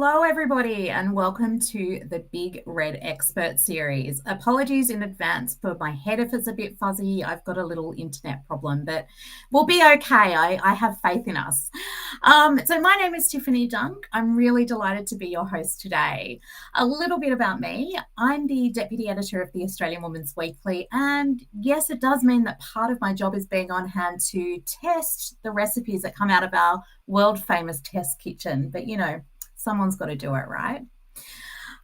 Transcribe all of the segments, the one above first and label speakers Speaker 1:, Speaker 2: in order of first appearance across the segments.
Speaker 1: Hello, everybody, and welcome to the Big Red Expert Series. Apologies in advance for my head if it's a bit fuzzy. I've got a little internet problem, but we'll be okay. I have faith in us. So my name is Tiffany Dunk. I'm really delighted to be your host today. A little bit about me. I'm the Deputy Editor of the Australian Woman's Weekly, and yes, it does mean that part of my job is being on hand to test the recipes that come out of our world-famous test kitchen, but someone's got to do it, right?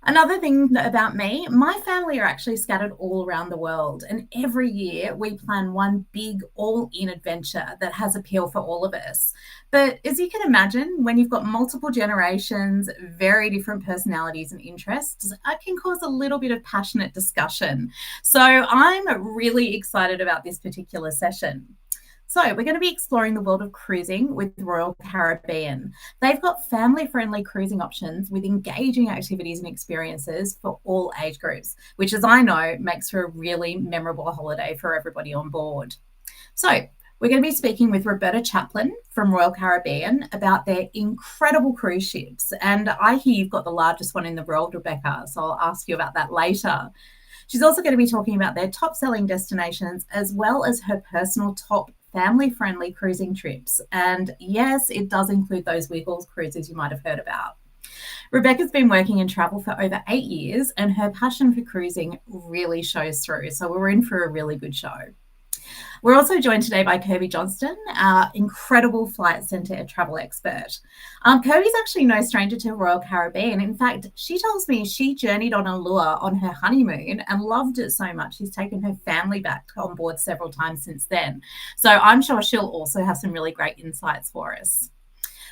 Speaker 1: Another thing about me, my family are actually scattered all around the world, and every year we plan one big all-in adventure that has appeal for all of us. But as you can imagine, when you've got multiple generations, very different personalities and interests, it can cause a little bit of passionate discussion. So I'm really excited about this particular session. So we're going to be exploring the world of cruising with Royal Caribbean. They've got family-friendly cruising options with engaging activities and experiences for all age groups, which, as I know, makes for a really memorable holiday for everybody on board. So we're going to be speaking with Roberta Chaplin from Royal Caribbean about their incredible cruise ships. And I hear you've got the largest one in the world, Rebecca, so I'll ask you about that later. She's also going to be talking about their top-selling destinations as well as her personal top family-friendly cruising trips. And yes, it does include those Wiggles cruises you might have heard about. Rebecca's been working in travel for over 8 years, and her passion for cruising really shows through. So we're in for a really good show. We're also joined today by Kirby Johnston, our incredible flight centre travel expert. Kirby's actually no stranger to Royal Caribbean. In fact, she tells me she journeyed on Allure on her honeymoon and loved it so much she's taken her family back on board several times since then. So I'm sure she'll also have some really great insights for us.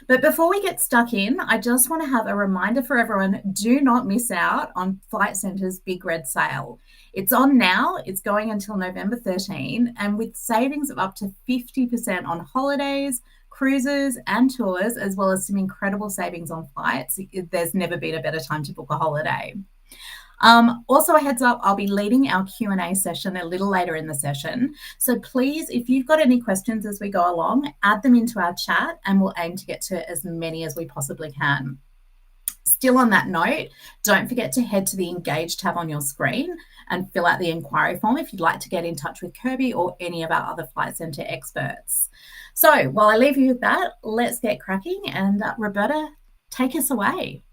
Speaker 1: But before we get stuck in, I just want to have a reminder for everyone, do not miss out on Flight Centre's Big Red Sale. It's on now, it's going until November 13, and with savings of up to 50% on holidays, cruises and tours, as well as some incredible savings on flights. There's never been a better time to book a holiday. Also, a heads up, I'll be leading our Q&A session a little later in the session. So please, if you've got any questions as we go along, add them into our chat and we'll aim to get to as many as we possibly can. Still on that note, don't forget to head to the Engage tab on your screen and fill out the inquiry form if you'd like to get in touch with Kirby or any of our other Flight Centre experts. So while I leave you with that, let's get cracking, and Roberta, take us away.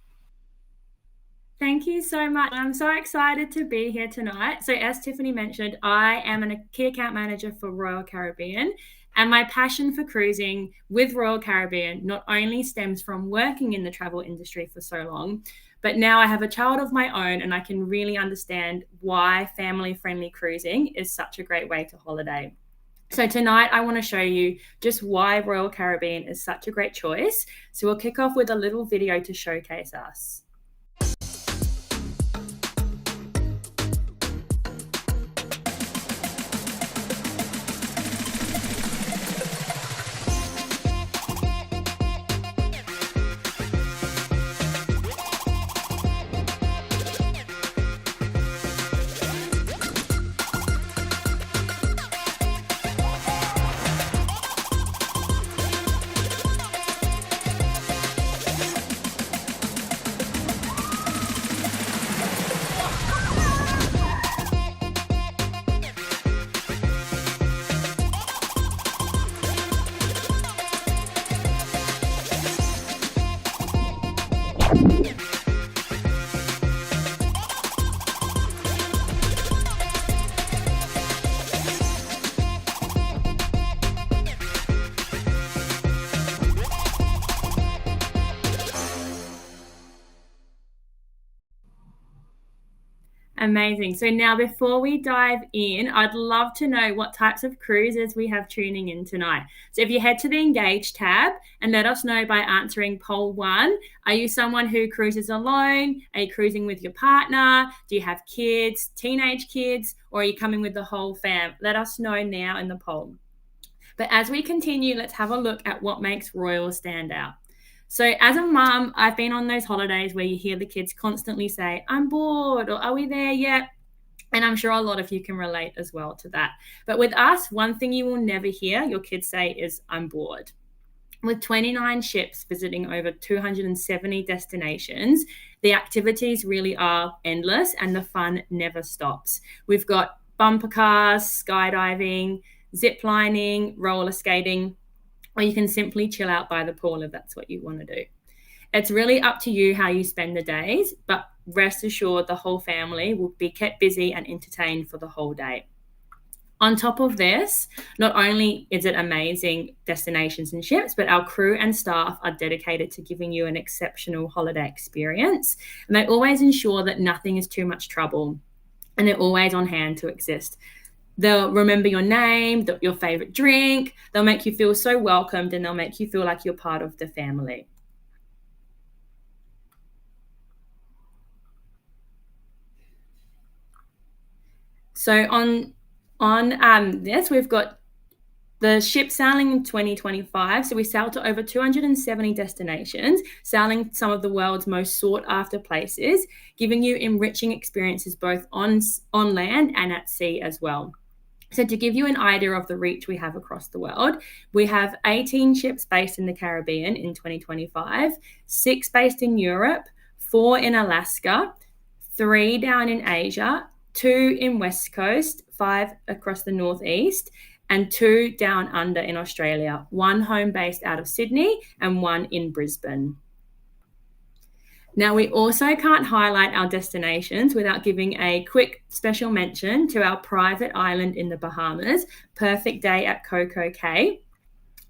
Speaker 2: Thank you so much. I'm so excited to be here tonight. So as Tiffany mentioned, I am a key account manager for Royal Caribbean, and my passion for cruising with Royal Caribbean not only stems from working in the travel industry for so long, but now I have a child of my own and I can really understand why family-friendly cruising is such a great way to holiday. So tonight I want to show you just why Royal Caribbean is such a great choice. So we'll kick off with a little video to showcase us. Amazing. So now before we dive in, I'd love to know what types of cruises we have tuning in tonight. So if you head to the Engage tab and let us know by answering poll 1, are you someone who cruises alone? Are you cruising with your partner? Do you have kids, teenage kids, or are you coming with the whole fam? Let us know now in the poll. But as we continue, let's have a look at what makes Royal stand out. So as a mum, I've been on those holidays where you hear the kids constantly say, I'm bored, or are we there yet? And I'm sure a lot of you can relate as well to that. But with us, one thing you will never hear your kids say is, I'm bored. With 29 ships visiting over 270 destinations, the activities really are endless and the fun never stops. We've got bumper cars, skydiving, zip lining, roller skating, or you can simply chill out by the pool if that's what you want to do. It's really up to you how you spend the days, but rest assured the whole family will be kept busy and entertained for the whole day. On top of this, not only is it amazing destinations and ships, but our crew and staff are dedicated to giving you an exceptional holiday experience. And they always ensure that nothing is too much trouble, and they're always on hand to assist. They'll remember your name, your favorite drink. They'll make you feel so welcomed, and they'll make you feel like you're part of the family. So on this, we've got the ship sailing in 2025. So we sailed to over 270 destinations, sailing some of the world's most sought after places, giving you enriching experiences both on land and at sea as well. So to give you an idea of the reach we have across the world, we have 18 ships based in the Caribbean in 2025, 6 based in Europe, 4 in Alaska, 3 down in Asia, 2 in West Coast, 5 across the Northeast, and 2 down under in Australia, 1 home based out of Sydney and 1 in Brisbane. Now, we also can't highlight our destinations without giving a quick special mention to our private island in the Bahamas, Perfect Day at Coco Cay.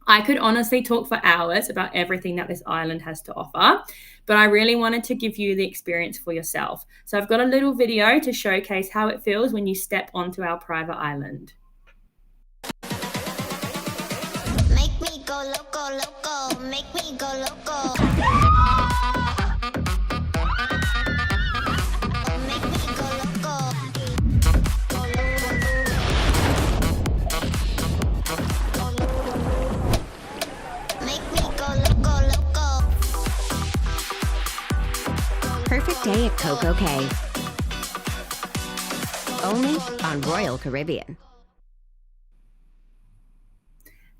Speaker 2: I could honestly talk for hours about everything that this island has to offer, but I really wanted to give you the experience for yourself. So I've got a little video to showcase how it feels when you step onto our private island.
Speaker 3: Make me go loco, loco, make me go loco. Make me go loco. Make me go loco, loco.
Speaker 4: Perfect Day at Coco Cay. Only on Royal Caribbean.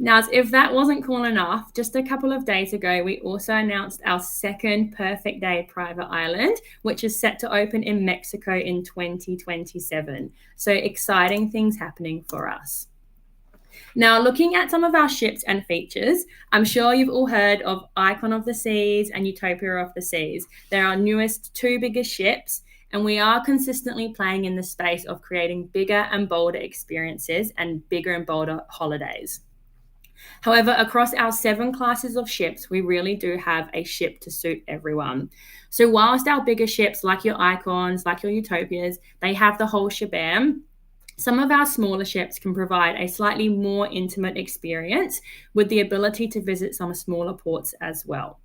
Speaker 2: Now, if that wasn't cool enough, just a couple of days ago, we also announced our second Perfect Day private island, which is set to open in Mexico in 2027. So exciting things happening for us. Now, looking at some of our ships and features, I'm sure you've all heard of Icon of the Seas and Utopia of the Seas. They're our newest 2 biggest ships, and we are consistently playing in the space of creating bigger and bolder experiences and bigger and bolder holidays. However, across our 7 classes of ships, we really do have a ship to suit everyone. So whilst our bigger ships, like your Icons, like your Utopias, they have the whole shebang, some of our smaller ships can provide a slightly more intimate experience with the ability to visit some smaller ports as well.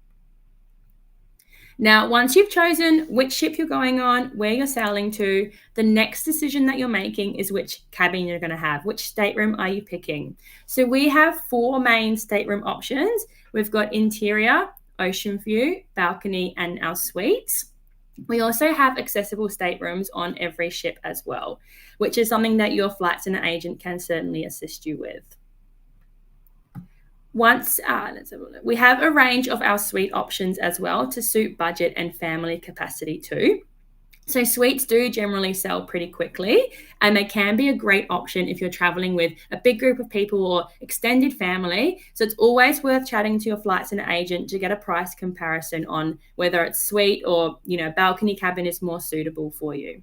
Speaker 2: Now, once you've chosen which ship you're going on, where you're sailing to, the next decision that you're making is which cabin you're going to have. Which stateroom are you picking? So we have 4 main stateroom options. We've got interior, ocean view, balcony, and our suites. We also have accessible staterooms on every ship as well, which is something that your flight center agent can certainly assist you with. Let's have a look. We have a range of our suite options as well to suit budget and family capacity too. So suites do generally sell pretty quickly, and they can be a great option if you're traveling with a big group of people or extended family. So it's always worth chatting to your flight center agent to get a price comparison on whether it's suite or, balcony cabin is more suitable for you.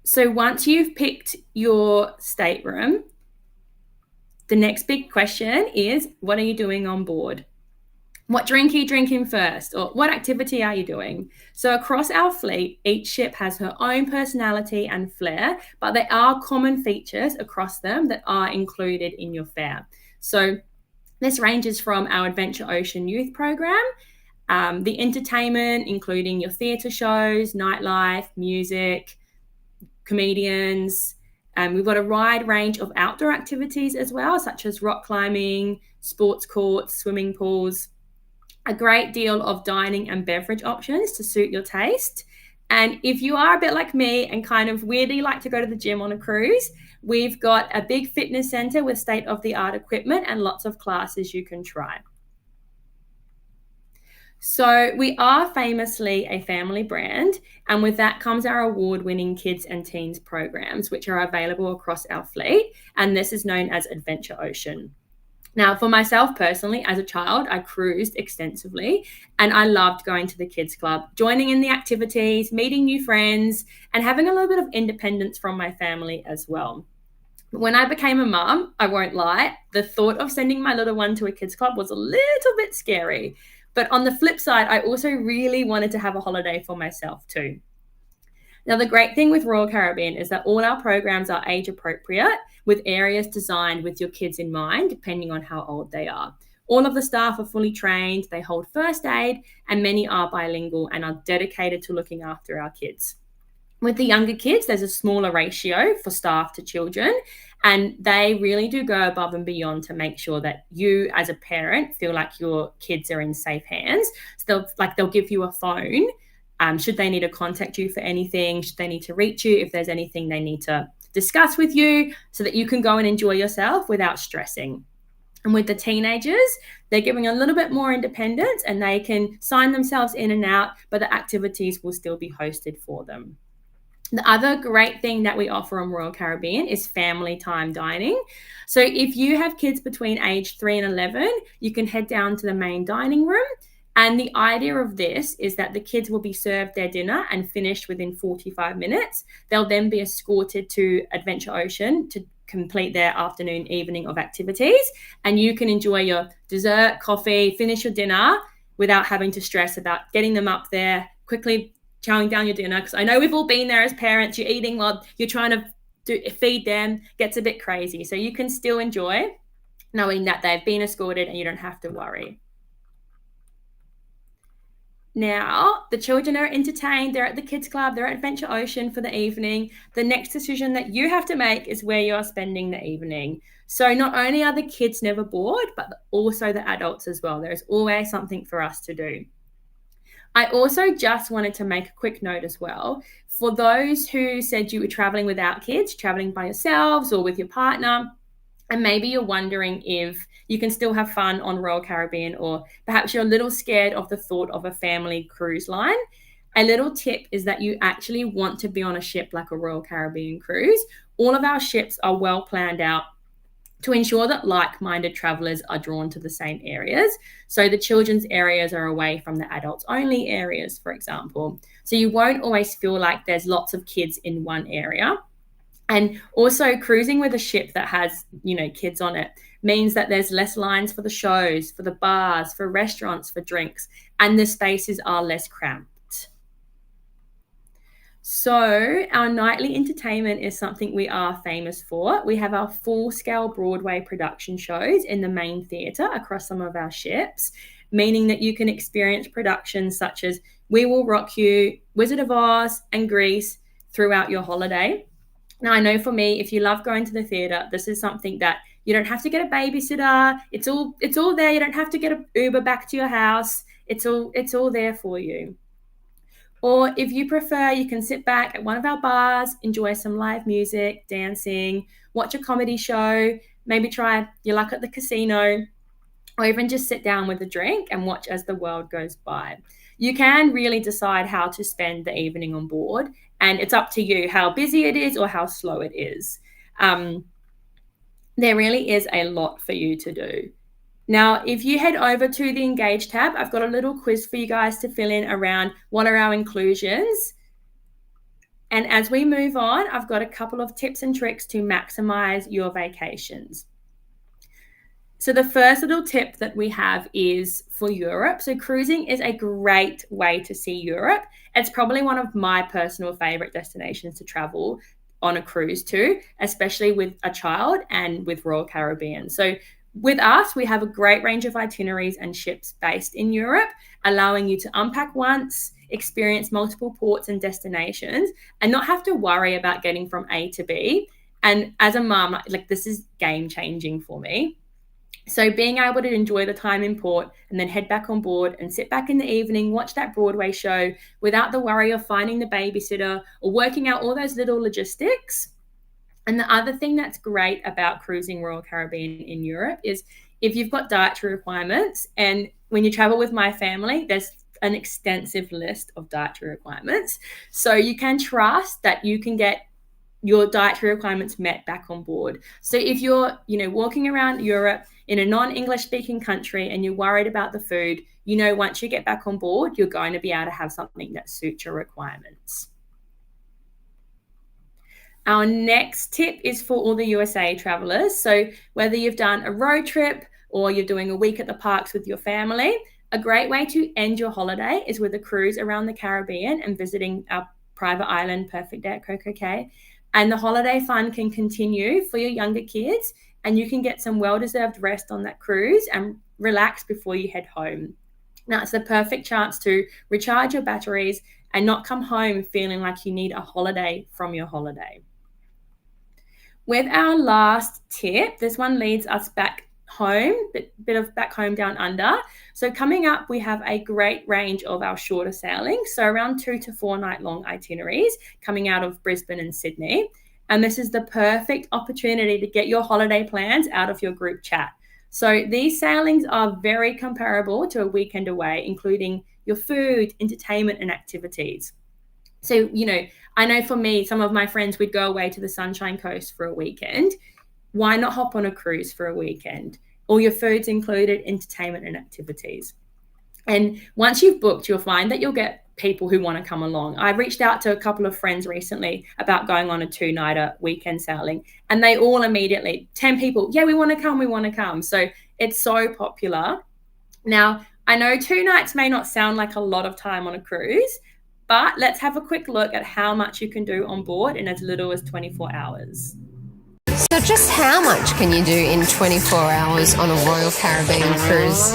Speaker 2: So once you've picked your stateroom, the next big question is, what are you doing on board? What drink are you drinking first? Or what activity are you doing? So across our fleet, each ship has her own personality and flair, but there are common features across them that are included in your fare. So this ranges from our Adventure Ocean Youth program, the entertainment, including your theatre shows, nightlife, music, comedians. We've got a wide range of outdoor activities as well, such as rock climbing, sports courts, swimming pools, a great deal of dining and beverage options to suit your taste, And if you are a bit like me and kind of weirdly like to go to the gym on a cruise, we've got a big fitness center with state-of-the-art equipment and lots of classes you can try. So we are famously a family brand, and with that comes our award-winning kids and teens programs, which are available across our fleet, and this is known as Adventure Ocean. Now, for myself personally, as a child, I cruised extensively and I loved going to the kids club, joining in the activities, meeting new friends, and having a little bit of independence from my family as well. When I became a mum, I won't lie, the thought of sending my little one to a kids club was a little bit scary. But on the flip side, I also really wanted to have a holiday for myself too. Now, the great thing with Royal Caribbean is that all our programs are age appropriate, with areas designed with your kids in mind, depending on how old they are. All of the staff are fully trained, they hold first aid, and many are bilingual and are dedicated to looking after our kids. With the younger kids, there's a smaller ratio for staff to children, and they really do go above and beyond to make sure that you as a parent feel like your kids are in safe hands. So they'll give you a phone should they need to contact you for anything, should they need to reach you, if there's anything they need to discuss with you, so that you can go and enjoy yourself without stressing. And with the teenagers, they're giving a little bit more independence and they can sign themselves in and out, but the activities will still be hosted for them. The other great thing that we offer on Royal Caribbean is family time dining. So if you have kids between age 3 and 11, you can head down to the main dining room. And the idea of this is that the kids will be served their dinner and finished within 45 minutes. They'll then be escorted to Adventure Ocean to complete their afternoon, evening of activities. And you can enjoy your dessert, coffee, finish your dinner without having to stress about getting them up there, quickly chowing down your dinner. Because I know we've all been there as parents. You're eating while you're trying to feed them. Gets a bit crazy. So you can still enjoy knowing that they've been escorted and you don't have to worry. Now, the children are entertained, they're at the kids club, they're at Adventure Ocean for the evening. The next decision that you have to make is where you're spending the evening. So not only are the kids never bored, but also the adults as well. There's always something for us to do. I also just wanted to make a quick note as well. For those who said you were traveling without kids, traveling by yourselves or with your partner, and maybe you're wondering if you can still have fun on Royal Caribbean, or perhaps you're a little scared of the thought of a family cruise line. A little tip is that you actually want to be on a ship like a Royal Caribbean cruise. All of our ships are well planned out to ensure that like-minded travelers are drawn to the same areas. So the children's areas are away from the adults only areas, for example. So you won't always feel like there's lots of kids in one area. And also cruising with a ship that has, kids on it means that there's less lines for the shows, for the bars, for restaurants, for drinks, and the spaces are less cramped. So our nightly entertainment is something we are famous for. We have our full-scale Broadway production shows in the main theatre across some of our ships, meaning that you can experience productions such as We Will Rock You, Wizard of Oz, and Grease throughout your holiday. Now, I know for me, if you love going to the theatre, this is something that you don't have to get a babysitter. It's all there. You don't have to get an Uber back to your house. It's all there for you. Or if you prefer, you can sit back at one of our bars, enjoy some live music, dancing, watch a comedy show, maybe try your luck at the casino, or even just sit down with a drink and watch as the world goes by. You can really decide how to spend the evening on board, and it's up to you how busy it is or how slow it is. There really is a lot for you to do. Now, if you head over to the Engage tab, I've got a little quiz for you guys to fill in around what are our inclusions. And as we move on, I've got a couple of tips and tricks to maximize your vacations. So the first little tip that we have is for Europe. So cruising is a great way to see Europe. It's probably one of my personal favorite destinations to travel on a cruise to, especially with a child and with Royal Caribbean. So with us, we have a great range of itineraries and ships based in Europe, allowing you to unpack once, experience multiple ports and destinations, and not have to worry about getting from A to B. And as a mum, this is game changing for me. So being able to enjoy the time in port and then head back on board and sit back in the evening, watch that Broadway show without the worry of finding the babysitter or working out all those little logistics. And the other thing that's great about cruising Royal Caribbean in Europe is if you've got dietary requirements, and when you travel with my family, there's an extensive list of dietary requirements. So you can trust that you can get your dietary requirements met back on board. So if you're, walking around Europe in a non-English speaking country and you're worried about the food, once you get back on board, you're going to be able to have something that suits your requirements. Our next tip is for all the USA travelers. So whether you've done a road trip or you're doing a week at the parks with your family, a great way to end your holiday is with a cruise around the Caribbean and visiting our private island, Perfect Day at Coco Cay. And the holiday fun can continue for your younger kids, and you can get some well-deserved rest on that cruise and relax before you head home. Now, it's the perfect chance to recharge your batteries and not come home feeling like you need a holiday from your holiday. With our last tip, this one leads us back home, bit of back home down under. So coming up, we have a great range of our shorter sailings, so around 2 to 4 night long itineraries coming out of Brisbane and Sydney. And this is the perfect opportunity to get your holiday plans out of your group chat. So these sailings are very comparable to a weekend away, including your food, entertainment, and activities. So, I know for me, some of my friends would go away to the Sunshine Coast for a weekend. Why not hop on a cruise for a weekend? All your food's included, entertainment and activities. And once you've booked, you'll find that you'll get people who want to come along. I reached out to a couple of friends recently about going on a 2-nighter weekend sailing, and they all immediately, 10 people, yeah, we want to come. So it's so popular. Now, I know 2 nights may not sound like a lot of time on a cruise, but let's have a quick look at how much you can do on board in as little as 24 hours.
Speaker 5: So just how much can you do in 24 hours on a Royal Caribbean cruise?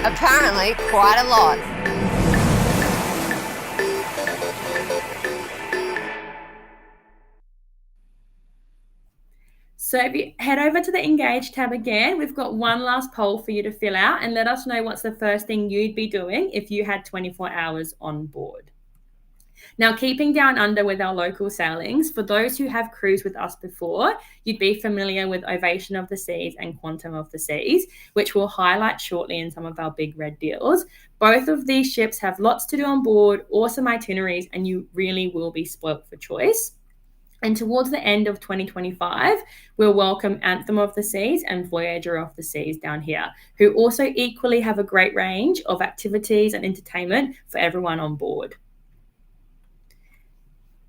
Speaker 5: Apparently quite a lot.
Speaker 2: So if you head over to the Engage tab again, we've got one last poll for you to fill out and let us know what's the first thing you'd be doing if you had 24 hours on board. Now, keeping down under with our local sailings, for those who have cruised with us before, you'd be familiar with Ovation of the Seas and Quantum of the Seas, which we'll highlight shortly in some of our big red deals. Both of these ships have lots to do on board, awesome itineraries, and you really will be spoilt for choice. And towards the end of 2025, we'll welcome Anthem of the Seas and Voyager of the Seas down here, who also equally have a great range of activities and entertainment for everyone on board.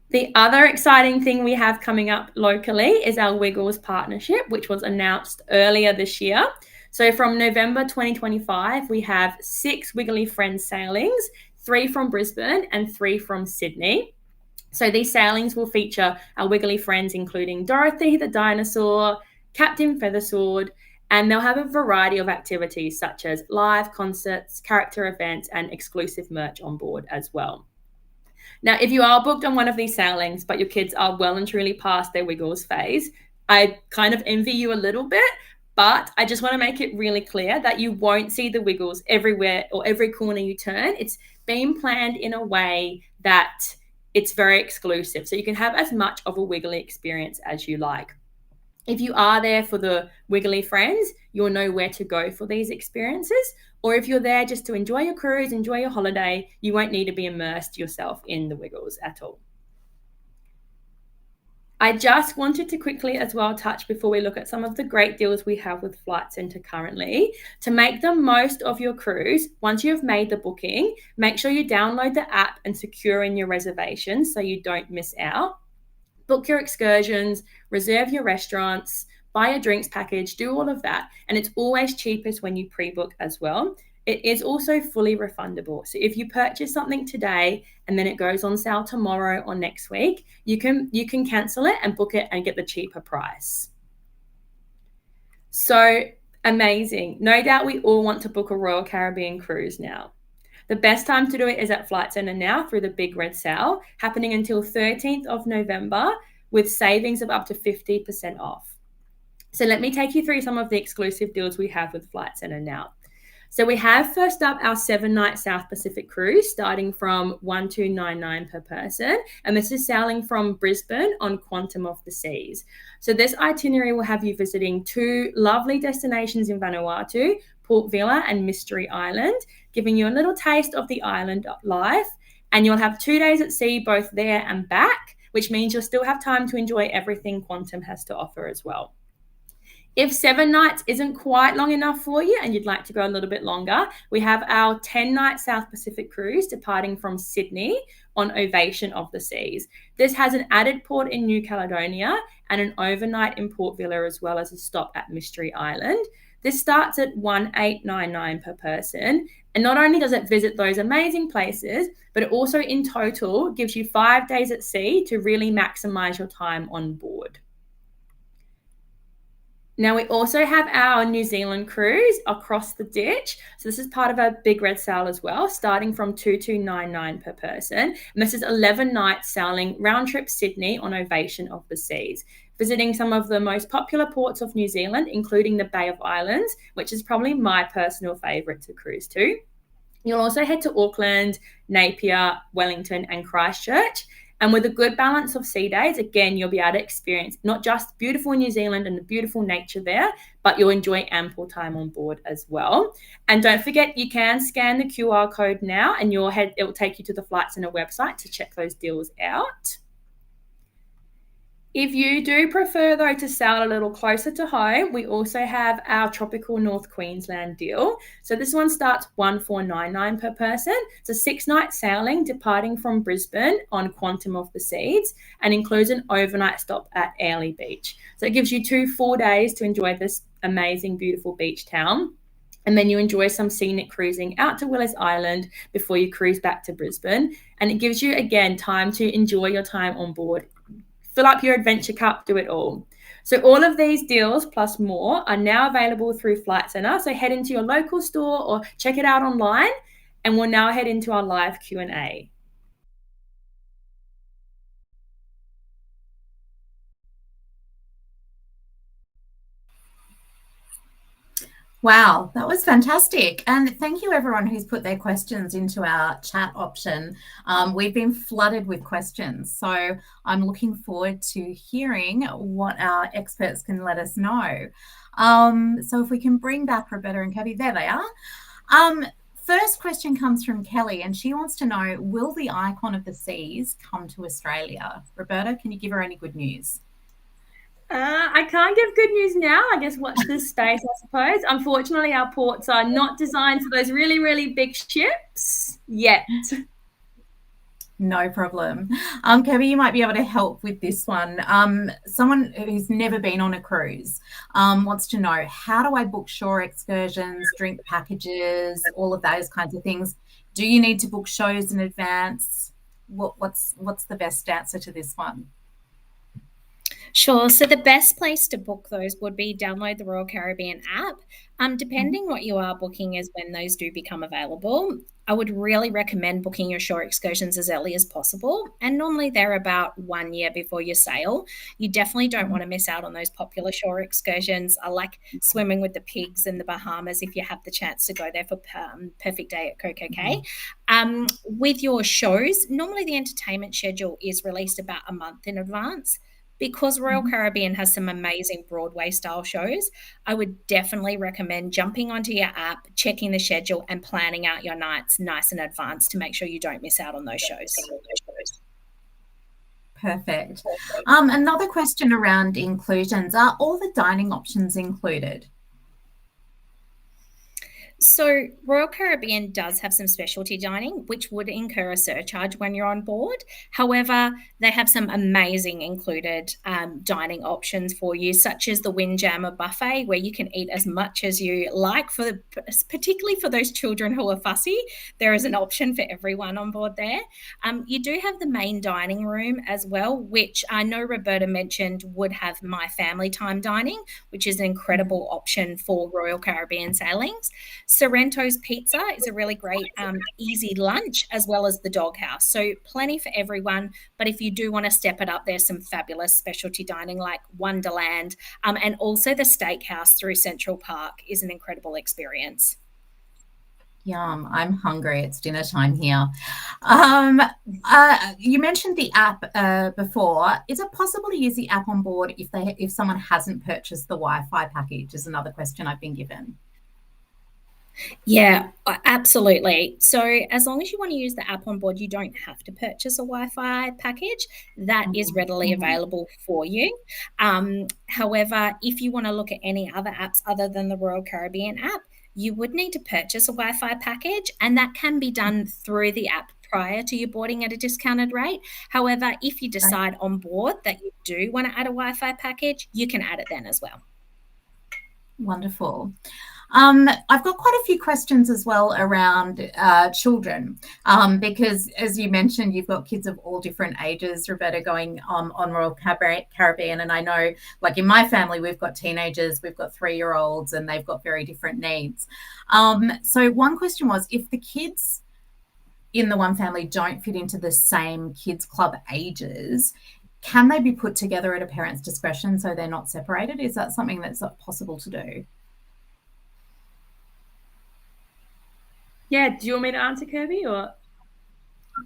Speaker 2: The other exciting thing we have coming up locally is our Wiggles partnership, which was announced earlier this year. So from November 2025, we have 6 Wiggly Friends sailings, 3 from Brisbane and 3 from Sydney. So these sailings will feature our Wiggly friends, including Dorothy the dinosaur, Captain Feathersword, and they'll have a variety of activities such as live concerts, character events, and exclusive merch on board as well. Now, if you are booked on one of these sailings, but your kids are well and truly past their Wiggles phase, I kind of envy you a little bit, but I just want to make it really clear that you won't see the Wiggles everywhere or every corner you turn. It's been planned in a way that it's very exclusive, so you can have as much of a Wiggly experience as you like. If you are there for the Wiggly friends, you'll know where to go for these experiences. Or if you're there just to enjoy your cruise, enjoy your holiday, you won't need to be immersed yourself in the Wiggles at all. I just wanted to quickly as well touch before we look at some of the great deals we have with Flight Centre currently. To make the most of your cruise, once you've made the booking, make sure you download the app and secure in your reservations so you don't miss out. Book your excursions, reserve your restaurants, buy a drinks package, do all of that. And it's always cheapest when you pre-book as well. It is also fully refundable. So if you purchase something today and then it goes on sale tomorrow or next week, you can cancel it and book it and get the cheaper price. So amazing. No doubt we all want to book a Royal Caribbean cruise now. The best time to do it is at Flight Centre now through the Big Red Sale, happening until 13th of November with savings of up to 50% off. So let me take you through some of the exclusive deals we have with Flight Centre now. So we have first up our 7-night South Pacific cruise starting from 1,299 per person. And this is sailing from Brisbane on Quantum of the Seas. So this itinerary will have you visiting 2 lovely destinations in Vanuatu, Port Vila and Mystery Island, giving you a little taste of the island life. And you'll have 2 days at sea, both there and back, which means you'll still have time to enjoy everything Quantum has to offer as well. If 7 nights isn't quite long enough for you and you'd like to go a little bit longer, we have our 10-night South Pacific cruise departing from Sydney on Ovation of the Seas. This has an added port in New Caledonia and an overnight in Port Vila, as well as a stop at Mystery Island. This starts at $1,899 per person. And not only does it visit those amazing places, but it also in total gives you 5 days at sea to really maximize your time on board. Now, we also have our New Zealand cruise across the ditch. So this is part of our Big Red Sale as well, starting from $2,299 per person. And this is 11 nights sailing round trip Sydney on Ovation of the Seas, visiting some of the most popular ports of New Zealand, including the Bay of Islands, which is probably my personal favourite to cruise to. You'll also head to Auckland, Napier, Wellington and Christchurch. And with a good balance of sea days, again, you'll be able to experience not just beautiful New Zealand and the beautiful nature there, but you'll enjoy ample time on board as well. And don't forget, you can scan the QR code now and it will take you to the Flight Centre website to check those deals out. If you do prefer, though, to sail a little closer to home, we also have our Tropical North Queensland deal. So this one starts $1,499 per person. It's a 6-night sailing departing from Brisbane on Quantum of the Seas and includes an overnight stop at Airlie Beach. So it gives you 2 full days to enjoy this amazing, beautiful beach town. And then you enjoy some scenic cruising out to Willis Island before you cruise back to Brisbane. And it gives you, again, time to enjoy your time on board. Fill up your adventure cup, do it all. So all of these deals plus more are now available through Flight Centre. So head into your local store or check it out online, and we'll now head into our live Q&A.
Speaker 1: Wow, that was fantastic. And thank you everyone who's put their questions into our chat option. We've been flooded with questions. So I'm looking forward to hearing what our experts can let us know. So if we can bring back Roberta and Kirby, there they are. First question comes from Kelly, and she wants to know, will the Icon of the Seas come to Australia? Roberta, can you give her any good news?
Speaker 2: I can't give good news now. I guess watch this space, I suppose. Unfortunately, our ports are not designed for those really, really big ships yet.
Speaker 1: No problem. Kirby, you might be able to help with this one. Someone who's never been on a cruise wants to know, how do I book shore excursions, drink packages, all of those kinds of things? Do you need to book shows in advance? What's the best answer to this one?
Speaker 6: Sure. So the best place to book those would be download the Royal Caribbean app. Depending what you are booking is when those do become available. I would really recommend booking your shore excursions as early as possible. And normally they're about 1 year before you sail. You definitely don't want to miss out on those popular shore excursions. I like swimming with the pigs in the Bahamas if you have the chance to go there for Perfect Day at Coco Cay. With your shows, normally the entertainment schedule is released about a month in advance. Because Royal Caribbean has some amazing Broadway-style shows, I would definitely recommend jumping onto your app, checking the schedule, and planning out your nights nice in advance to make sure you don't miss out on those shows.
Speaker 1: Perfect. Another question around inclusions. Are all the dining options included?
Speaker 6: So Royal Caribbean does have some specialty dining, which would incur a surcharge when you're on board. However, they have some amazing included dining options for you, such as the Windjammer Buffet, where you can eat as much as you like. Particularly for those children who are fussy, there is an option for everyone on board there. You do have the main dining room as well, which I know Roberta mentioned would have my family time dining, which is an incredible option for Royal Caribbean sailings. Sorrento's Pizza is a really great easy lunch, as well as the Doghouse. So plenty for everyone. But if you do want to step it up, there's some fabulous specialty dining like Wonderland, and also the Steakhouse through Central Park is an incredible experience.
Speaker 1: Yum, I'm hungry. It's dinner time here. You mentioned the app before. Is it possible to use the app on board if someone hasn't purchased the Wi-Fi package? Is another question I've been given.
Speaker 6: Yeah, absolutely. So as long as you want to use the app on board, you don't have to purchase a Wi-Fi package. That is readily available for you. However, if you want to look at any other apps other than the Royal Caribbean app, you would need to purchase a Wi-Fi package, and that can be done through the app prior to you boarding at a discounted rate. However, if you decide on board that you do want to add a Wi-Fi package, you can add it then as well.
Speaker 1: Wonderful. I've got quite a few questions as well around children, because as you mentioned, you've got kids of all different ages, Roberta, going on Royal Caribbean. And I know, like in my family, we've got teenagers, we've got 3-year-olds, and they've got very different needs. So one question was, if the kids in the one family don't fit into the same kids club ages, can they be put together at a parent's discretion so they're not separated? Is that something that's possible to do?
Speaker 2: Yeah, do you want me to answer, Kirby, or?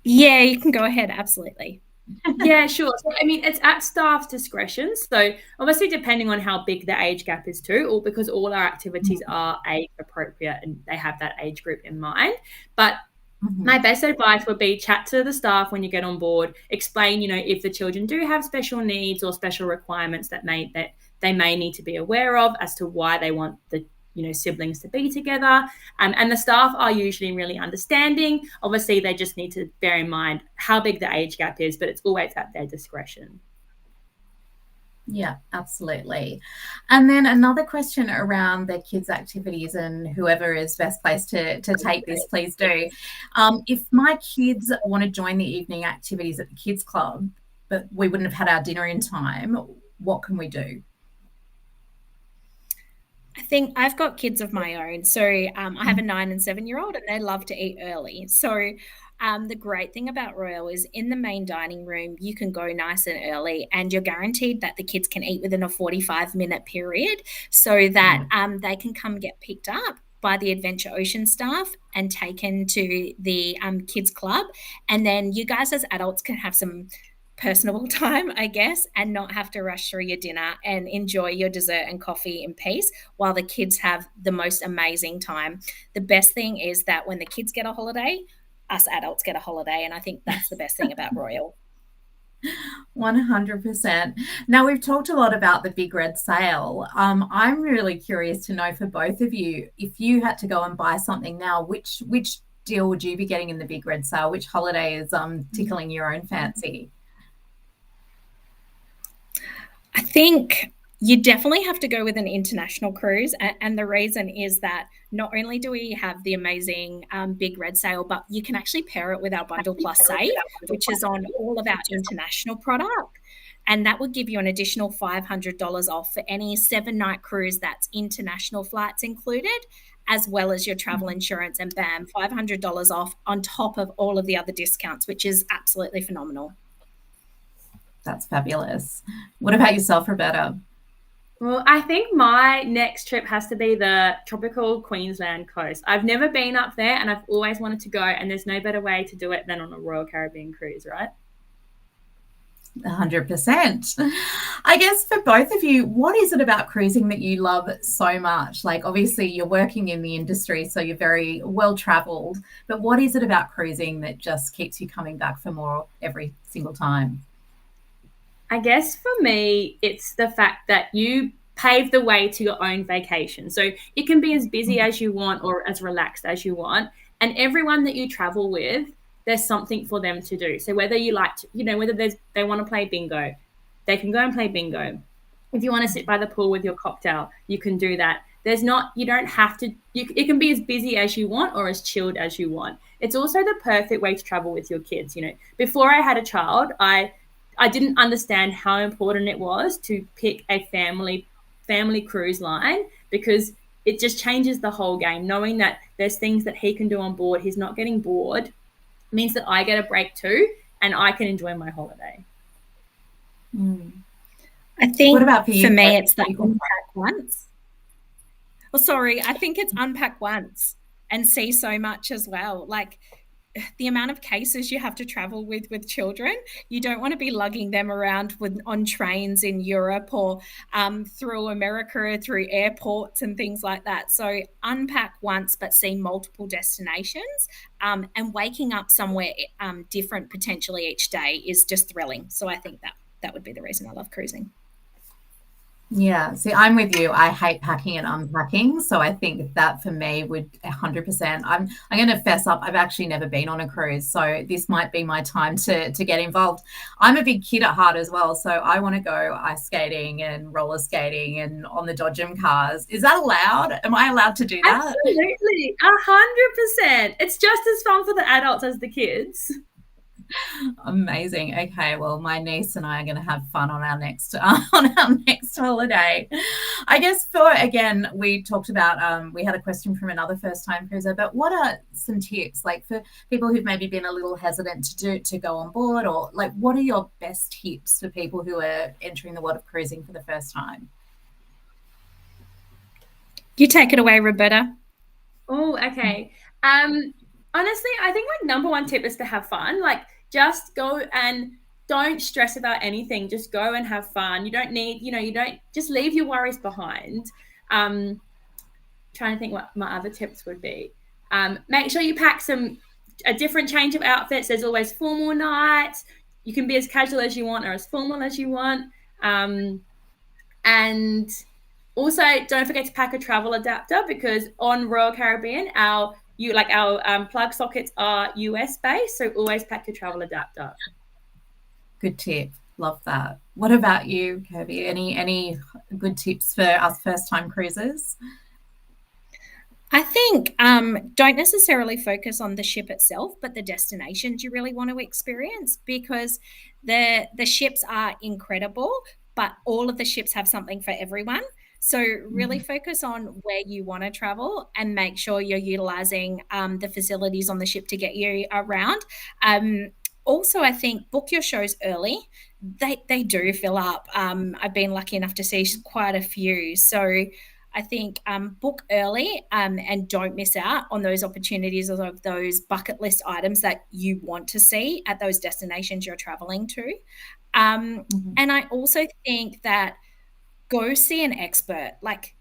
Speaker 6: Yeah, you can go ahead. Absolutely.
Speaker 2: Yeah, sure. So, I mean, it's at staff's discretion. So obviously, depending on how big the age gap is too, or because all our activities are age appropriate and they have that age group in mind. But my best advice would be chat to the staff when you get on board, explain, if the children do have special needs or special requirements that they may need to be aware of as to why they want the siblings to be together. And the staff are usually really understanding. Obviously, they just need to bear in mind how big the age gap is, but it's always at their discretion.
Speaker 1: Yeah, absolutely. And then another question around the kids' activities, and whoever is best placed to take this, please do. If my kids want to join the evening activities at the kids' club, but we wouldn't have had our dinner in time, what can we do?
Speaker 6: I think I've got kids of my own. So I have a 9 and 7-year-old, and they love to eat early. So the great thing about Royal is in the main dining room, you can go nice and early, and you're guaranteed that the kids can eat within a 45-minute period, so that they can come get picked up by the Adventure Ocean staff and taken to the kids club. And then you guys as adults can have some personable time, I guess, and not have to rush through your dinner and enjoy your dessert and coffee in peace while the kids have the most amazing time. The best thing is that when the kids get a holiday, us adults get a holiday, and I think that's the best thing about Royal.
Speaker 1: 100%. Now, we've talked a lot about the Big Red Sale. I'm really curious to know for both of you, if you had to go and buy something now, which deal would you be getting in the Big Red Sale? Which holiday is tickling your own fancy?
Speaker 6: I think you definitely have to go with an international cruise. And the reason is that not only do we have the amazing Big Red Sale, but you can actually pair it with our Bundle Plus Save, which is on all of our international product. And that would give you an additional $500 off for any 7-night cruise that's international flights included, as well as your travel insurance, and bam, $500 off on top of all of the other discounts, which is absolutely phenomenal.
Speaker 1: That's fabulous. What about yourself, Roberta?
Speaker 2: Well, I think my next trip has to be the tropical Queensland coast. I've never been up there, and I've always wanted to go, and there's no better way to do it than on a Royal Caribbean cruise, right?
Speaker 1: 100%. I guess for both of you, what is it about cruising that you love so much? Like, obviously you're working in the industry, so you're very well traveled, but what is it about cruising that just keeps you coming back for more every single time?
Speaker 2: I guess for me, it's the fact that you pave the way to your own vacation. So it can be as busy as you want or as relaxed as you want. And everyone that you travel with, there's something for them to do. So whether you like to, whether they want to play bingo, they can go and play bingo. If you want to sit by the pool with your cocktail, you can do that. You don't have to, it can be as busy as you want or as chilled as you want. It's also the perfect way to travel with your kids. Before I had a child, I didn't understand how important it was to pick a family cruise line, because it just changes the whole game. Knowing that there's things that he can do on board, he's not getting bored, means that I get a break too, and I can enjoy my holiday.
Speaker 6: I think
Speaker 1: what about for
Speaker 6: me, it's the unpack once. Well, sorry, I think it's unpack once and see so much as well. Like the amount of cases you have to travel with children, you don't want to be lugging them around on trains in Europe or through America, through airports and things like that. So unpack once, but see multiple destinations, and waking up somewhere different potentially each day is just thrilling. So I think that would be the reason I love cruising.
Speaker 1: Yeah, see, I'm with you. I hate packing and unpacking, so I think that for me would 100%. I'm going to fess up. I've actually never been on a cruise, so this might be my time to get involved. I'm a big kid at heart as well, so I want to go ice skating and roller skating and on the Dodgem cars. Is that allowed? Am I allowed to do that?
Speaker 2: Absolutely, 100%. It's just as fun for the adults as the kids.
Speaker 1: Amazing. Okay, well, my niece and I are going to have fun on our next holiday. I guess again, we talked about we had a question from another first-time cruiser, but what are some tips like for people who've maybe been a little hesitant to go on board, or like what are your best tips for people who are entering the world of cruising for the first time?
Speaker 6: You take it away, Roberta.
Speaker 2: Oh, okay. Honestly, I think my number one tip is to have fun. Like, just go and don't stress about anything. Just go and have fun. You don't need, just leave your worries behind. Trying to think what my other tips would be. Make sure you pack a different change of outfits. There's always formal nights. You can be as casual as you want or as formal as you want. And also, don't forget to pack a travel adapter, because on Royal Caribbean, our plug sockets are US based, so always pack your travel adapter.
Speaker 1: Good tip. Love that. What about you, Kirby? Any good tips for us first-time cruisers?
Speaker 6: I think don't necessarily focus on the ship itself, but the destinations you really want to experience, because the ships are incredible, but all of the ships have something for everyone. So really focus on where you want to travel and make sure you're utilizing the facilities on the ship to get you around. Also, I think book your shows early. They do fill up. I've been lucky enough to see quite a few. So I think book early and don't miss out on those opportunities of those bucket list items that you want to see at those destinations you're traveling to. And I also think that go see an expert. Like,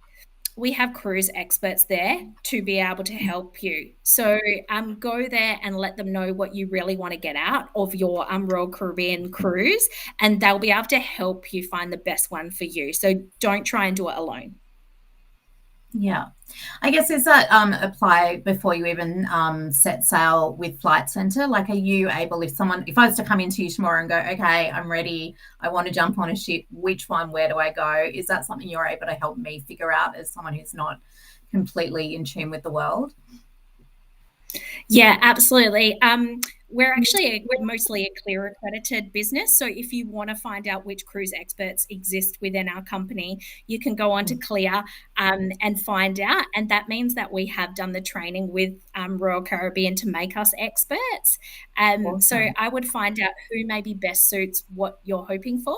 Speaker 6: we have cruise experts there to be able to help you. So go there and let them know what you really want to get out of your Royal Caribbean cruise, and they'll be able to help you find the best one for you. So don't try and do it alone.
Speaker 1: Yeah. I guess, does that apply before you even set sail with Flight Centre? Like, are you able, if I was to come into you tomorrow and go, okay, I'm ready, I want to jump on a ship, which one, where do I go? Is that something you're able to help me figure out as someone who's not completely in tune with the world?
Speaker 6: Yeah, absolutely. We're mostly a Clear accredited business. So if you want to find out which cruise experts exist within our company, you can go on to Clear and find out. And that means that we have done the training with Royal Caribbean to make us experts. Awesome. So I would find out who maybe best suits what you're hoping for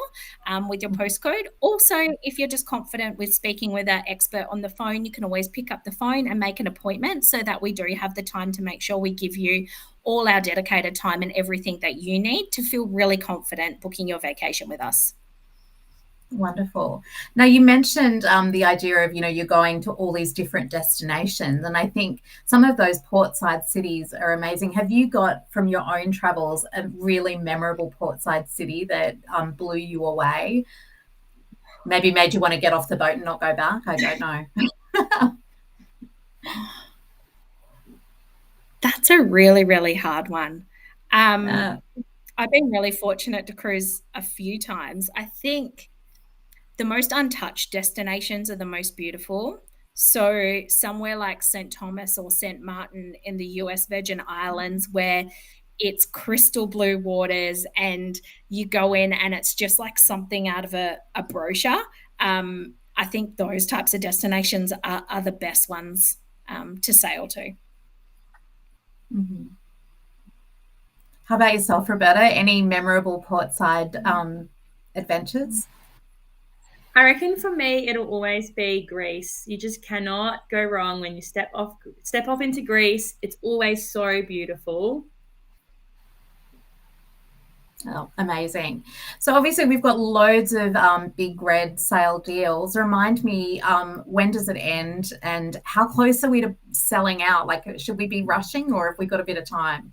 Speaker 6: with your postcode. Also, if you're just confident with speaking with an expert on the phone, you can always pick up the phone and make an appointment, so that we do have the time to make sure we give you all our dedicated time and everything that you need to feel really confident booking your vacation with us.
Speaker 1: Wonderful. Now, you mentioned the idea of, you're going to all these different destinations, and I think some of those portside cities are amazing. Have you got, from your own travels, a really memorable portside city that blew you away? maybe made you want to get off the boat and not go back? I don't know.
Speaker 6: That's a really, really hard one.
Speaker 1: Yeah.
Speaker 6: I've been really fortunate to cruise a few times. I think the most untouched destinations are the most beautiful. So somewhere like St. Thomas or St. Martin in the US Virgin Islands, where it's crystal blue waters and you go in and it's just like something out of a brochure. I think those types of destinations are the best ones to sail to.
Speaker 1: Mm-hmm. How about yourself, Roberta? Any memorable portside adventures?
Speaker 2: I reckon for me, it'll always be Greece. You just cannot go wrong when you step off into Greece. It's always so beautiful.
Speaker 1: Oh, amazing. So obviously we've got loads of big red sail deals. Remind me, when does it end and how close are we to selling out? Like, should we be rushing or have we got a bit of time?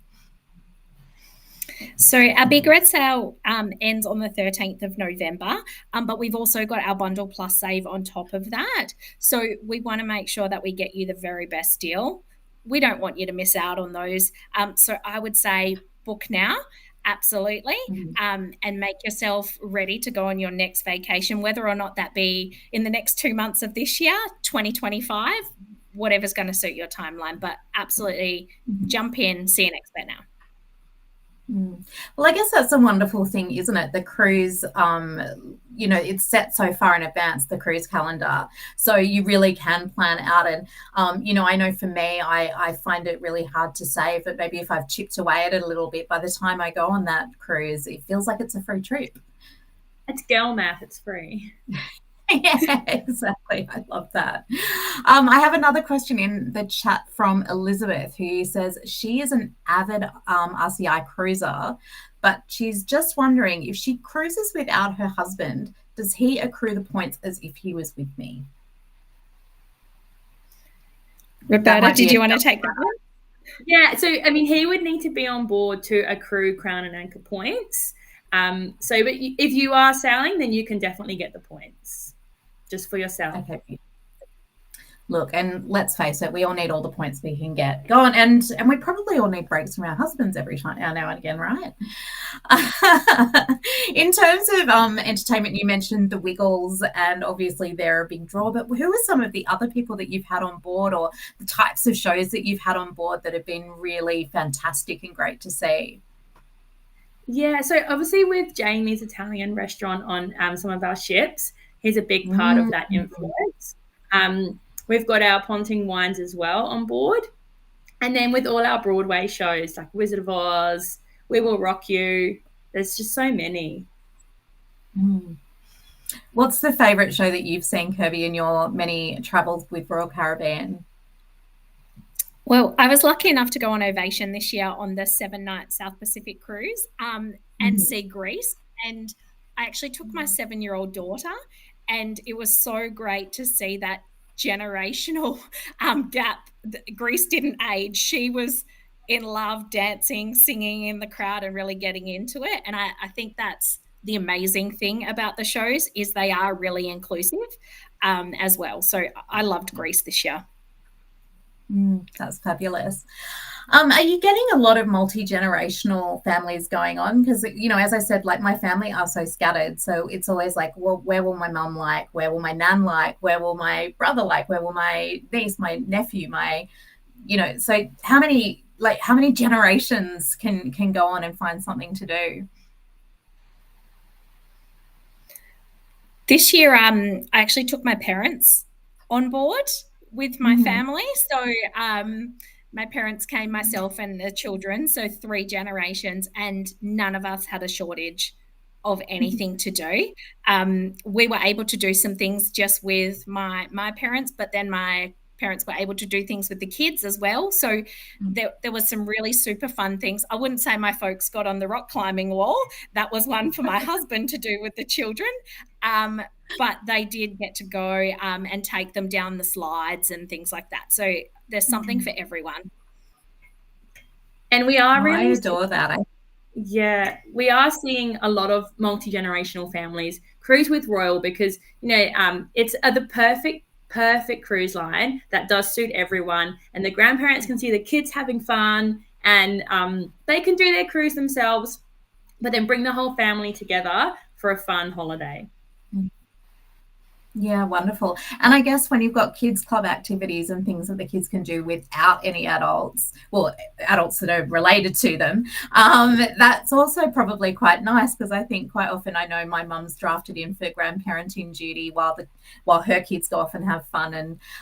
Speaker 6: So our big red sale ends on the 13th of November, but we've also got our bundle plus save on top of that. So we want to make sure that we get you the very best deal. We don't want you to miss out on those. So I would say book now. Absolutely. And make yourself ready to go on your next vacation, whether or not that be in the next 2 months of this year, 2025, whatever's going to suit your timeline. But absolutely jump in, see an expert now.
Speaker 1: Well, I guess that's a wonderful thing, isn't it? The cruise, it's set so far in advance, the cruise calendar. So you really can plan out. And, I know for me, I find it really hard to save, but maybe if I've chipped away at it a little bit, by the time I go on that cruise, it feels like it's a free trip.
Speaker 2: It's girl math. It's free.
Speaker 1: Yeah, exactly. I love that. I have another question in the chat from Elizabeth, who says she is an avid RCI cruiser, but she's just wondering if she cruises without her husband, does he accrue the points as if he was with me?
Speaker 6: Roberta, did you want to take that one?
Speaker 2: Yeah, so I mean, he would need to be on board to accrue Crown and Anchor points. But if you are sailing, then you can definitely get the points just for yourself.
Speaker 1: Okay. Look, and let's face it, we all need all the points we can get. Go on, and we probably all need breaks from our husbands every time now and again, right? In terms of entertainment, you mentioned the Wiggles, and obviously they're a big draw. But who are some of the other people that you've had on board, or the types of shows that you've had on board that have been really fantastic and great to see?
Speaker 2: Yeah, so obviously with Jamie's Italian restaurant on some of our ships, he's a big part of that influence. We've got our Ponting wines as well on board. And then with all our Broadway shows like Wizard of Oz, We Will Rock You, there's just so many.
Speaker 1: What's the favourite show that you've seen, Kirby, in your many travels with Royal Caribbean?
Speaker 6: Well, I was lucky enough to go on Ovation this year on the 7-night South Pacific cruise and see Greece. And I actually took my 7-year-old daughter, and it was so great to see that generational gap. Greece didn't age. She was in love, dancing, singing in the crowd and really getting into it. And I think that's the amazing thing about the shows is they are really inclusive as well. So I loved Greece this year.
Speaker 1: That's fabulous. Are you getting a lot of multi-generational families going on? Because, as I said, like my family are so scattered. So it's always like, well, where will my mum like? Where will my nan like? Where will my brother like? Where will my niece, my nephew, so how many generations can go on and find something to do?
Speaker 6: This year, I actually took my parents on board with my family. So my parents came, myself and the children, so 3 generations, and none of us had a shortage of anything to do. We were able to do some things just with my parents, but then my parents were able to do things with the kids as well. So there was some really super fun things. I wouldn't say my folks got on the rock climbing wall. That was one for my husband to do with the children. But they did get to go and take them down the slides and things like that. So there's something for everyone.
Speaker 2: And we are
Speaker 1: I adore that.
Speaker 2: Yeah, we are seeing a lot of multi-generational families cruise with Royal because it's the perfect cruise line that does suit everyone, and the grandparents can see the kids having fun, and they can do their cruise themselves, but then bring the whole family together for a fun holiday.
Speaker 1: Yeah, wonderful. And I guess when you've got kids club activities and things that the kids can do without any adults, well, adults that are related to them, that's also probably quite nice, because I think quite often, I know my mum's drafted in for grandparenting duty while her kids go off and have fun.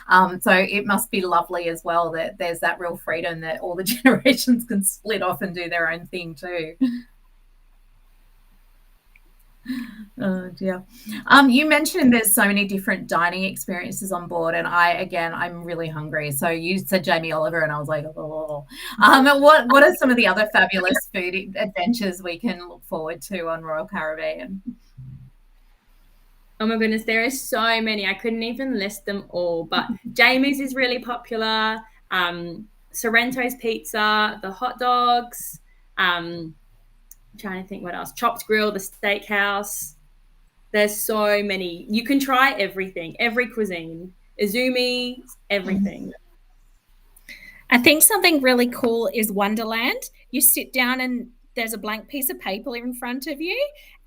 Speaker 1: And so it must be lovely as well that there's that real freedom that all the generations can split off and do their own thing too. Oh dear. You mentioned there's so many different dining experiences on board, and I'm really hungry. So you said Jamie Oliver, and I was like, oh. What are some of the other fabulous food adventures we can look forward to on Royal Caribbean?
Speaker 2: Oh my goodness, there are so many. I couldn't even list them all, but Jamie's is really popular. Sorrento's Pizza, the hot dogs. I'm trying to think what else. Chopped Grill, the steakhouse. There's so many. You can try everything, every cuisine. Izumi, everything.
Speaker 6: I think something really cool is Wonderland. You sit down and there's a blank piece of paper in front of you,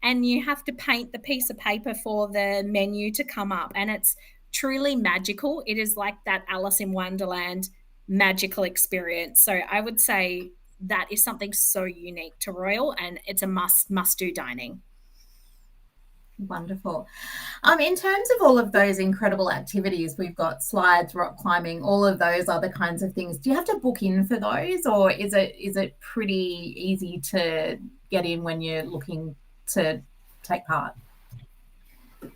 Speaker 6: and you have to paint the piece of paper for the menu to come up. And it's truly magical. It is like that Alice in Wonderland magical experience. So I would say that is something so unique to Royal, and it's a must do dining.
Speaker 1: Wonderful. In terms of all of those incredible activities, we've got slides, rock climbing, all of those other kinds of things. Do you have to book in for those, or is it pretty easy to get in when you're looking to take part?
Speaker 2: Do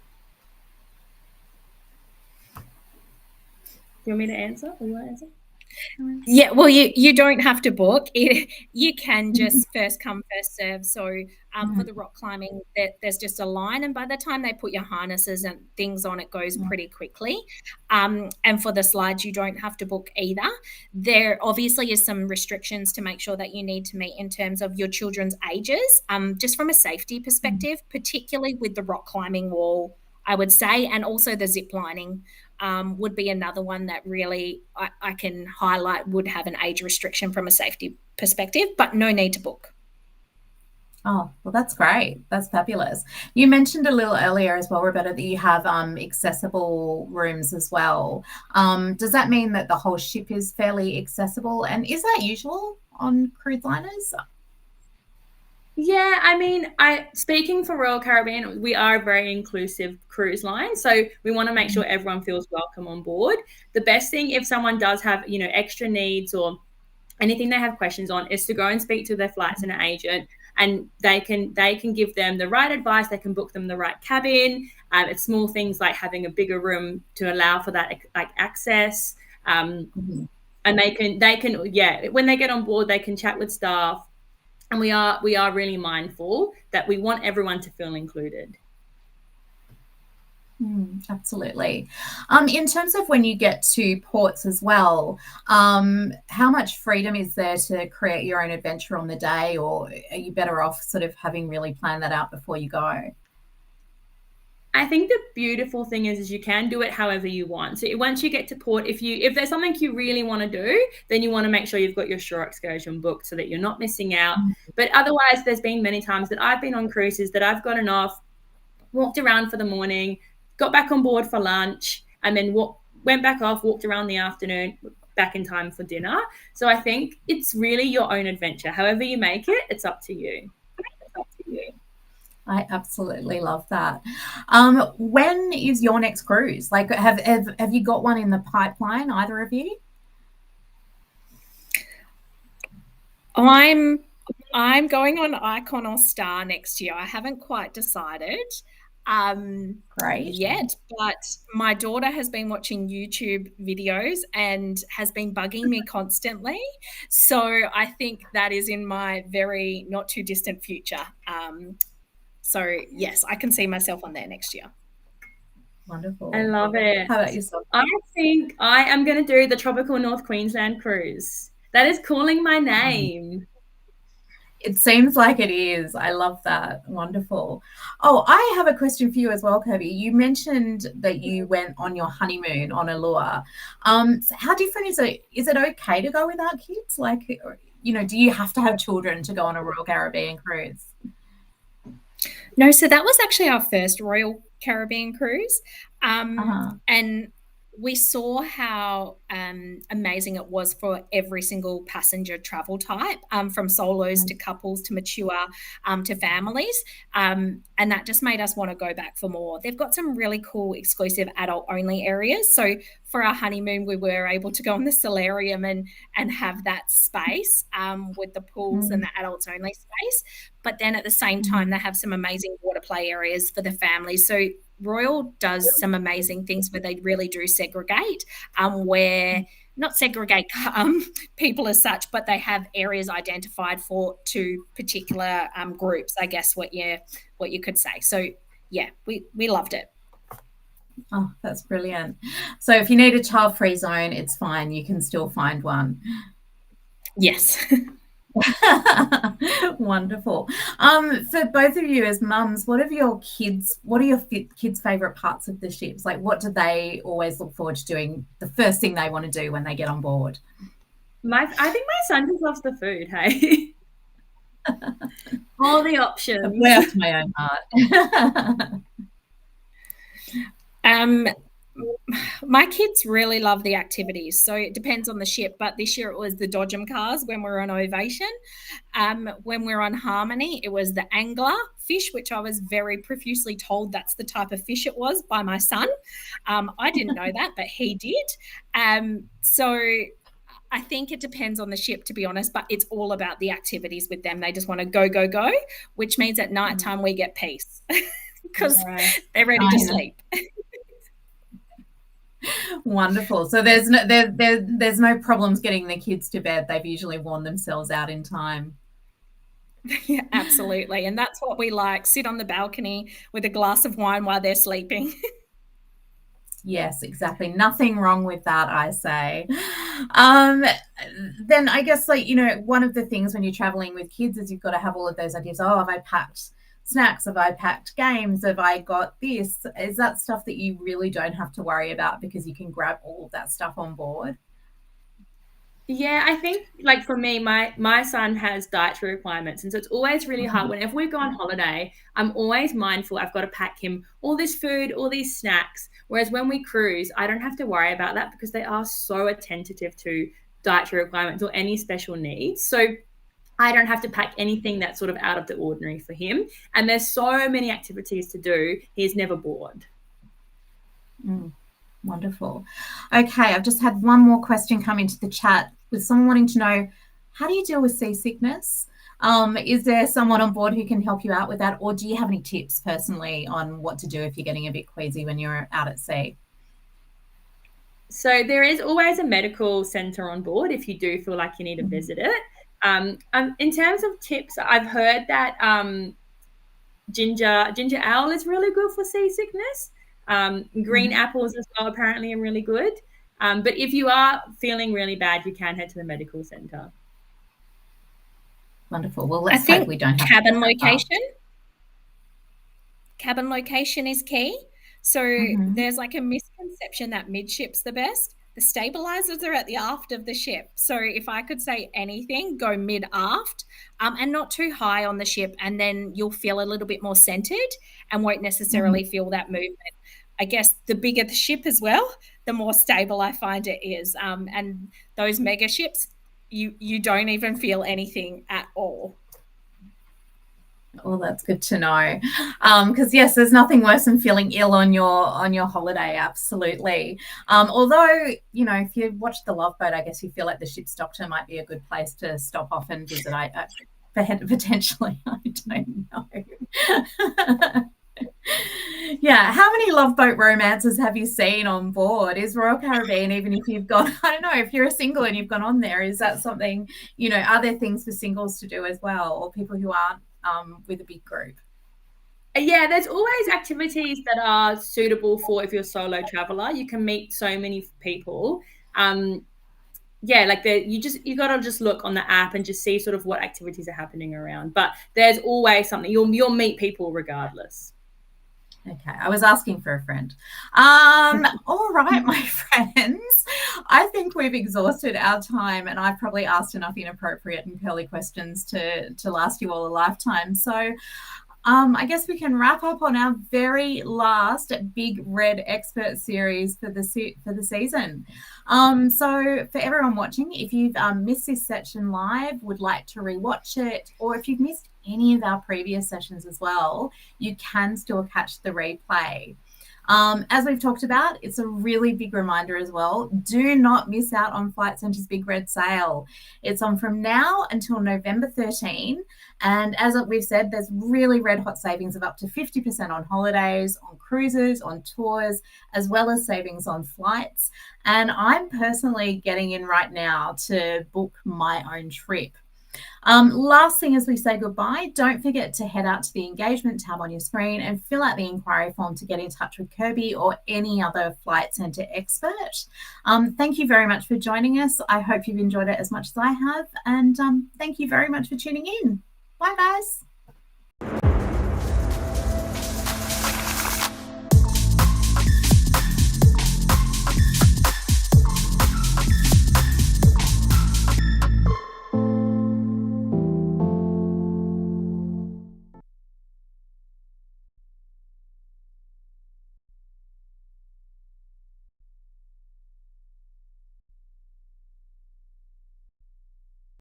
Speaker 2: you want me to answer, or you want to answer?
Speaker 6: Yeah, well, you don't have to book. You can just first come, first serve. So for the rock climbing, there's just a line, and by the time they put your harnesses and things on, it goes pretty quickly. And for the slides, you don't have to book either. There obviously is some restrictions to make sure that you need to meet in terms of your children's ages, just from a safety perspective, particularly with the rock climbing wall, I would say, and also the zip lining. Would be another one that really I can highlight would have an age restriction from a safety perspective, but no need to book.
Speaker 1: Oh, well, that's great. That's fabulous. You mentioned a little earlier as well, Roberta, that you have accessible rooms as well. Does that mean that the whole ship is fairly accessible? And is that usual on cruise liners?
Speaker 2: Yeah, I mean, speaking for Royal Caribbean, we are a very inclusive cruise line, so we want to make sure everyone feels welcome on board. The best thing, if someone does have, extra needs or anything they have questions on, is to go and speak to their flight center agent, and they can give them the right advice. They can book them the right cabin. It's small things like having a bigger room to allow for that access. And they can when they get on board, they can chat with staff. And we are really mindful that we want everyone to feel included.
Speaker 1: Absolutely. In terms of when you get to ports as well, how much freedom is there to create your own adventure on the day, or are you better off sort of having really planned that out before you go?
Speaker 2: I think the beautiful thing is you can do it however you want. So once you get to port, if there's something you really want to do, then you want to make sure you've got your shore excursion booked so that you're not missing out. But otherwise, there's been many times that I've been on cruises that I've gotten off, walked around for the morning, got back on board for lunch, and then went back off, walked around the afternoon, back in time for dinner. So I think it's really your own adventure. However you make it, it's up to you.
Speaker 1: I absolutely love that. When is your next cruise? Like, have you got one in the pipeline, either of you?
Speaker 6: I'm going on Icon or Star next year. I haven't quite decided
Speaker 1: Great.
Speaker 6: yet, but my daughter has been watching YouTube videos and has been bugging me constantly. So I think that is in my very not too distant future. So yes, I can see myself on there next year.
Speaker 1: Wonderful.
Speaker 2: I love it.
Speaker 1: How about yourself?
Speaker 2: I think I am going to do the Tropical North Queensland cruise. That is calling my name.
Speaker 1: It seems like it is. I love that. Wonderful. Oh, I have a question for you as well, Kirby. You mentioned that you went on your honeymoon on Allure. So how different is it? Is it okay to go without kids? Like, do you have to have children to go on a Royal Caribbean cruise?
Speaker 6: No, so that was actually our first Royal Caribbean cruise. And we saw how amazing it was for every single passenger travel type, from solos to couples to mature to families. And that just made us want to go back for more. They've got some really cool exclusive adult only areas. So for our honeymoon, we were able to go in the solarium and have that space with the pools and the adults only space. But then at the same time, they have some amazing water play areas for the families. So Royal does some amazing things where they really do segregate, where not segregate people as such, but they have areas identified for two particular groups, I guess what you could say. So yeah, we loved it.
Speaker 1: Oh, that's brilliant. So if you need a child-free zone, it's fine. You can still find one.
Speaker 6: Yes.
Speaker 1: Wonderful. For both of you as mums, what are your kids' favorite parts of the ships? Like, what do they always look forward to doing? The first thing they want to do when they get on board?
Speaker 2: I think my son just loves the food. Hey, all the options.
Speaker 1: Well, to my own heart.
Speaker 6: My kids really love the activities, so it depends on the ship, but this year it was the Dodgem cars when we were on Ovation. When we were on Harmony, it was the angler fish, which I was very profusely told that's the type of fish it was by my son. I didn't know that, but he did. So I think it depends on the ship, to be honest, but it's all about the activities with them. They just want to go, go, go, which means at night time we get peace because they're ready to sleep.
Speaker 1: Wonderful. So there's no problems getting the kids to bed. They've usually worn themselves out in time.
Speaker 6: Yeah, absolutely. And that's what we like. Sit on the balcony with a glass of wine while they're sleeping.
Speaker 1: Yes, exactly. Nothing wrong with that, I say. Then I guess, one of the things when you're traveling with kids is you've got to have all of those ideas. Oh, have I packed snacks? Have I packed games? Have I got this? Is that stuff that you really don't have to worry about because you can grab all of that stuff on board?
Speaker 2: Yeah, I think like for me, my son has dietary requirements, and so it's always really hard. Whenever we go on holiday, I'm always mindful I've got to pack him all this food, all these snacks. Whereas when we cruise, I don't have to worry about that because they are so attentive to dietary requirements or any special needs. So I don't have to pack anything that's sort of out of the ordinary for him. And there's so many activities to do. He's never bored.
Speaker 1: Wonderful. Okay, I've just had one more question come into the chat with someone wanting to know, how do you deal with seasickness? Is there someone on board who can help you out with that? Or do you have any tips personally on what to do if you're getting a bit queasy when you're out at sea?
Speaker 2: So there is always a medical centre on board if you do feel like you need to visit it. In terms of tips, I've heard that ginger ale is really good for seasickness. Green apples as well apparently are really good. But if you are feeling really bad, you can head to the medical centre.
Speaker 1: Wonderful. Well, let's hope we don't have
Speaker 6: cabin location. Cabin location is key. So there's like a misconception that midship's the best. The stabilizers are at the aft of the ship. So if I could say anything, go mid-aft and not too high on the ship, and then you'll feel a little bit more centered and won't necessarily feel that movement. I guess the bigger the ship as well, the more stable I find it is. And those mega ships, you don't even feel anything at all.
Speaker 1: Oh, that's good to know. Because yes, there's nothing worse than feeling ill on your holiday. Absolutely. Although, if you watch The Love Boat, I guess you feel like the ship's doctor might be a good place to stop off and visit. Potentially, I don't know. Yeah, how many Love Boat romances have you seen on board? Is Royal Caribbean, even if you've got, I don't know, if you're a single and you've gone on there, is that something, are there things for singles to do as well, or people who aren't with a big group?
Speaker 2: Yeah, there's always activities that are suitable for if you're a solo traveller. You can meet so many people. yeah, like you gotta just look on the app and just see sort of what activities are happening around. But there's always something. You'll meet people regardless.
Speaker 1: Okay, I was asking for a friend. All right, my friends. I think we've exhausted our time, and I've probably asked enough inappropriate and curly questions to last you all a lifetime. So I guess we can wrap up on our very last Big Red Expert series for the season. So for everyone watching, if you've missed this section live, would like to rewatch it, or if you've missed any of our previous sessions as well, you can still catch the replay. As we've talked about, it's a really big reminder as well. Do not miss out on Flight Centre's Big Red Sale. It's on from now until November 13. And as we've said, there's really red hot savings of up to 50% on holidays, on cruises, on tours, as well as savings on flights. And I'm personally getting in right now to book my own trip. Last thing as we say goodbye, don't forget to head out to the engagement tab on your screen and fill out the inquiry form to get in touch with Kirby or any other Flight Centre expert. Thank you very much for joining us. I hope you've enjoyed it as much as I have, and thank you very much for tuning in. Bye, guys.